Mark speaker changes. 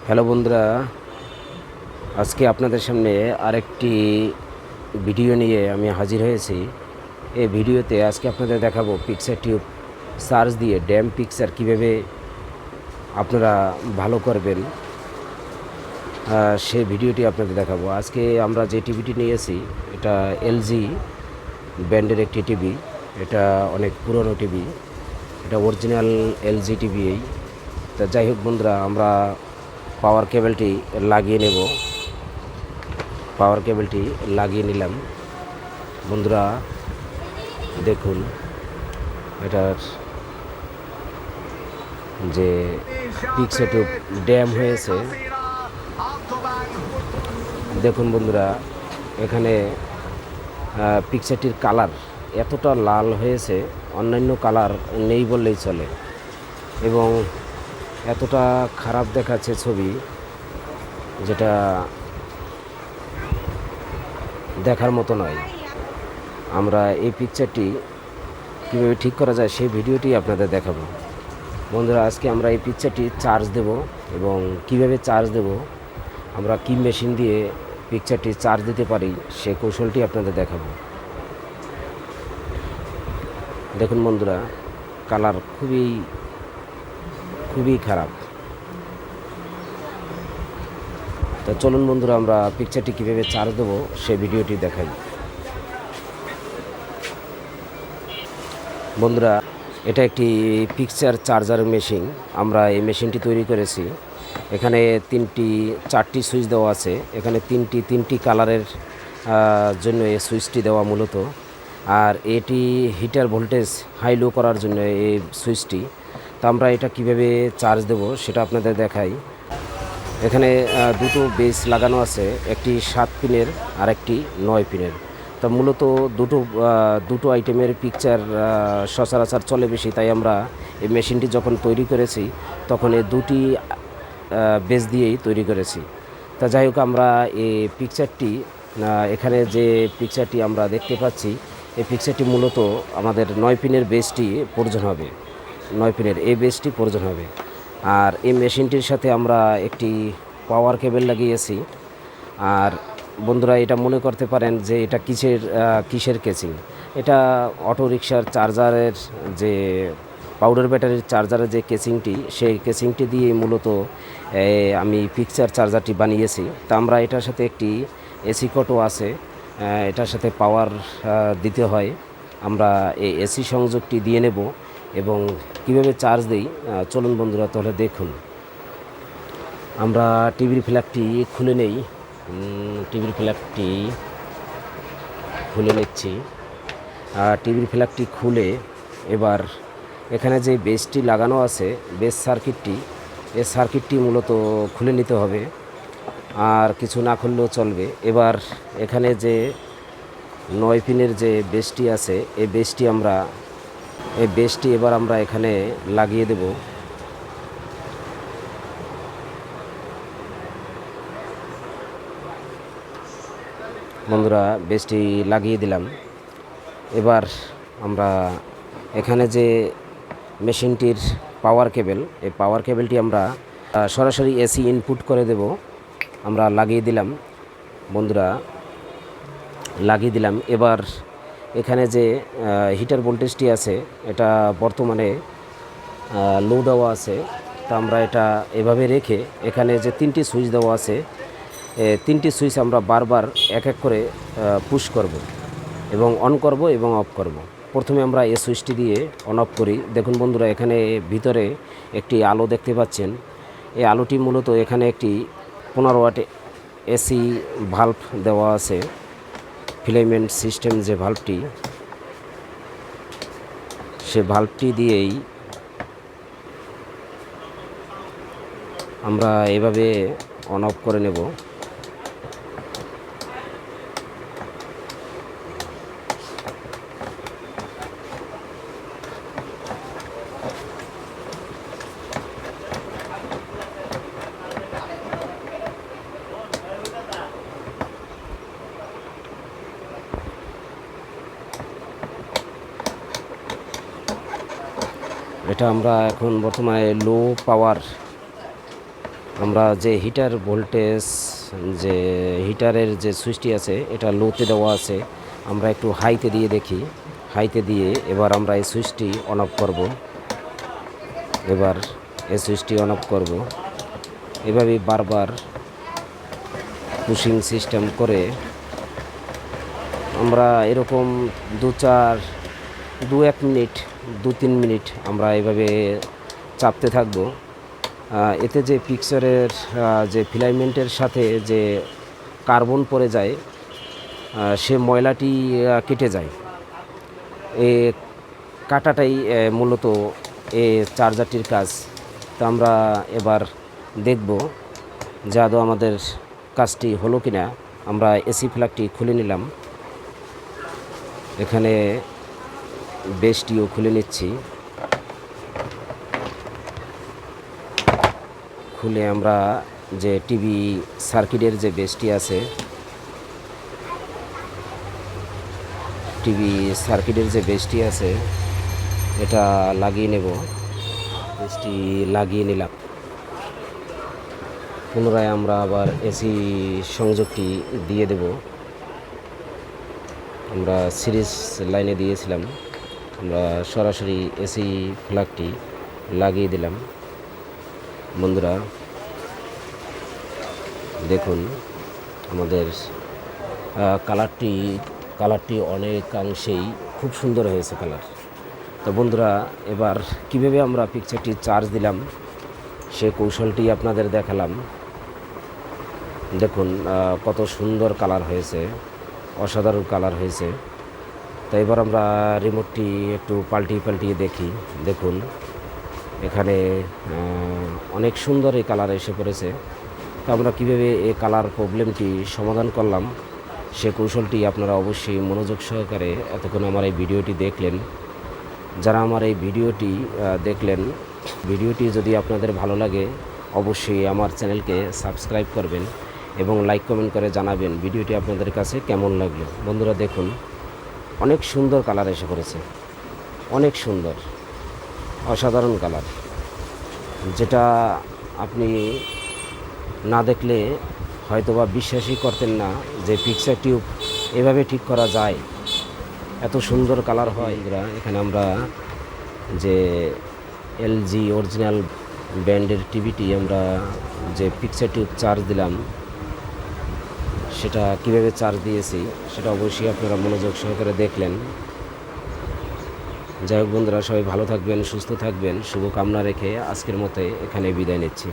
Speaker 1: Hello বন্ধুরা, আজকে আপনাদের সামনে আরেকটি ভিডিও নিয়ে আমি হাজির হয়েছি। এই ভিডিওতে আজকে আপনাদের দেখাবো পিকচার টিউব চার্জ দিয়ে ড্যাম পিকচার কীভাবে আপনারা ভালো করবেন, সেই ভিডিওটি আপনাদের দেখাবো। আজকে আমরা যে টিভিটি নিয়েছি এটা এলজি ব্র্যান্ডের একটি টিভি। এটা অনেক পুরনো টিভি, এটা অরিজিনাল এলজি টিভি। তা যাই হোক বন্ধুরা, আমরা পাওয়ার কেবলটি লাগিয়ে নেব। পাওয়ার কেবলটি লাগিয়ে নিলাম বন্ধুরা। দেখুন এটার যে পিকচার টিউব ড্যাম হয়েছে, দেখুন বন্ধুরা, এখানে পিকচারটির কালার এতটা লাল হয়েছে, অন্যান্য কালার নেই বললেই চলে, এবং এতটা খারাপ দেখাচ্ছে ছবি, যেটা দেখার মতো নয়। আমরা এই পিকচারটি কীভাবে ঠিক করা যায় সেই ভিডিওটি আপনাদের দেখাবো বন্ধুরা। আজকে আমরা এই পিকচারটি চার্জ দেব, এবং কিভাবে চার্জ দেব, আমরা কি মেশিন দিয়ে পিকচারটি চার্জ দিতে পারি সে কৌশলটি আপনাদের দেখাবো। দেখুন বন্ধুরা, কালার খুবই খারাপ। তো চলুন বন্ধুরা, আমরা পিকচারটি কীভাবে চার্জ দেবো সেই ভিডিওটি দেখাই বন্ধুরা। এটা একটি পিকচার চার্জার মেশিন। আমরা এই মেশিনটি তৈরি করেছি। এখানে চারটি সুইচ দেওয়া আছে। এখানে তিনটি কালারের জন্য এই সুইচটি দেওয়া মূলত, আর এটি হিটার ভোল্টেজ হাই লো করার জন্য এই সুইচটি। তো আমরা এটা কিভাবে চার্জ দেব সেটা আপনাদের দেখাই। এখানে দুটো বেস লাগানো আছে, একটি 7 পিনের আর একটি 9 পিনের। তা মূলত দুটো আইটেমের পিকচার সচরাচর চলে বেশি, তাই আমরা এই মেশিনটি যখন তৈরি করেছি তখন এই দুটি বেস দিয়েই তৈরি করেছি। তা যাই হোক, আমরা এই পিকচারটি এখানে যে পিকচারটি আমরা দেখতে পাচ্ছি, এই পিকচারটি মূলত আমাদের 9 পিনের বেসটি প্রয়োজন হবে। 9 পিনের এই বেসটি প্রয়োজন হবে। আর এই মেশিনটির সাথে আমরা একটি পাওয়ার কেবল লাগিয়েছি। আর বন্ধুরা, এটা মনে করতে পারেন যে এটা কিসের কেসিং। এটা অটো রিকশার চার্জারের যে পাউডার ব্যাটারির চার্জারের যে কেসিংটি, সেই কেসিংটি দিয়ে মূলত আমি পিকচার চার্জারটি বানিয়েছি। তা আমরা এটার সাথে একটি এসি কটও আছে, এটার সাথে পাওয়ার দিতে হয়। আমরা এই এসি সংযোগটি দিয়ে নেব, এবং কিভাবে চার্জ দেই চলুন বন্ধুরা তাহলে দেখুন। আমরা টিভির ফ্ল্যাগটি খুলে নেই। টিভির ফ্ল্যাগটি খুলে নিচ্ছি। টিভির ফ্ল্যাগটি খুলে এবার এখানে যে বেসটি লাগানো আছে, বেস সার্কিটটি, এই সার্কিটটি মূলত খুলে নিতে হবে, আর কিছু না খুললেও চলবে। এবার এখানে যে 9 পিনের যে বেসটি আছে, এই বেসটি এবার আমরা এখানে লাগিয়ে দেব। বন্ধুরা, বেসটি লাগিয়ে দিলাম। এবার আমরা এখানে যে মেশিনটির পাওয়ার কেবল, এই পাওয়ার কেবলটি আমরা সরাসরি এসি ইনপুট করে দেব। আমরা লাগিয়ে দিলাম বন্ধুরা, লাগিয়ে দিলাম। এবার এখানে যে হিটার ভোল্টেজটি আছে, এটা বর্তমানে লো দেওয়া আছে। তা আমরা এটা এভাবে রেখে এখানে যে 3টি সুইচ দেওয়া আছে, 3টি সুইচ আমরা বারবার এক এক করে পুশ করব, এবং অন করব এবং অফ করব। প্রথমে আমরা এই সুইচটি দিয়ে অন অফ করি। দেখুন বন্ধুরা, এখানে ভিতরে একটি আলো দেখতে পাচ্ছেন। এই আলোটি মূলত এখানে একটি 15 ওয়াট এসি ভাল্ব দেওয়া আছে। ফিলামেন্ট সিস্টেম যে ভাল্বটি, সে ভাল্বটি দিয়েই আমরা এভাবে অন অফ করে নেব। এটা আমরা এখন বর্তমানে লো পাওয়ার আমরা যে হিটার ভোল্টেজ, যে হিটারের যে সুইচটি আছে এটা লোতে দেওয়া আছে, আমরা একটু হাইতে দিয়ে দেখি। হাইতে দিয়ে এবার আমরা এই সুইচটি অন অফ করব। এবার এই সুইচটি অন অফ করব। এভাবে বারবার পুশিং সিস্টেম করে আমরা এরকম 2-1 মিনিট 2-3 মিনিট আমরা এভাবে চাপতে থাকব। এতে যে পিকচারের যে ফিলামেন্টের সাথে যে কার্বন পড়ে যায়, সে ময়লাটি কেটে যায়। এ কাটাটাই মূলত এ চার্জারটির কাজ। তো আমরা এবার দেখব যে আদৌ আমাদের কাজটি হলো কিনা। আমরা এসি প্লাগটি খুলে নিলাম, এখানে বেসটিও খুলে নিচ্ছি। খুলে আমরা যে টিভি সার্কিটের যে বেসটি আছে, টিভি সার্কিটের যে বেসটি আছে এটা লাগিয়ে নেব। বেসটি লাগিয়ে নিলাম। পুনরায় আমরা আবার এসি সংযোগটি দিয়ে দেব। আমরা সিরিজ লাইনে দিয়েছিলাম, আমরা সরাসরি এসি প্লাগটি লাগিয়ে দিলাম। বন্ধুরা দেখুন আমাদের কালারটি অনেকাংশেই খুব সুন্দর হয়েছে কালার। তো বন্ধুরা এবার কিভাবে আমরা পিকচারটি চার্জ দিলাম সে কৌশলটি আপনাদের দেখালাম। দেখুন কত সুন্দর কালার হয়েছে, অসাধারণ কালার হয়েছে। তো এবার আমরা রিমোটটি একটু পাল্টিয়ে দেখি। দেখুন এখানে অনেক সুন্দর এই কালার এসে পড়েছে। তো আমরা কীভাবে এই কালার প্রবলেমটি সমাধান করলাম সে কৌশলটি আপনারা অবশ্যই মনোযোগ সহকারে এতক্ষণ আমার এই ভিডিওটি দেখলেন। যারা আমার এই ভিডিওটি দেখলেন, ভিডিওটি যদি আপনাদের ভালো লাগে অবশ্যই আমার চ্যানেলকে সাবস্ক্রাইব করবেন এবং লাইক কমেন্ট করে জানাবেন ভিডিওটি আপনাদের কাছে কেমন লাগলো। বন্ধুরা দেখুন অনেক সুন্দর কালার এসে পড়েছে, অনেক সুন্দর, অসাধারণ কালার, যেটা আপনি না দেখলে হয়তোবা বিশ্বাসই করতেন না যে পিকচার টিউব এভাবে ঠিক করা যায়, এত সুন্দর কালার হয়। এখানে আমরা যে এলজি অরিজিনাল ব্র্যান্ডের টিভিটি আমরা যে পিকচার টিউব চার্জ দিলাম সেটা কিভাবে চার্জ দিয়েছি সেটা অবশ্যই আপনারা মনোযোগ সহকারে দেখলেন। যাই হোক বন্ধুরা, সবাই ভালো থাকবেন, সুস্থ থাকবেন, শুভকামনা রেখে আজকের মতো এখানে বিদায় নিচ্ছি।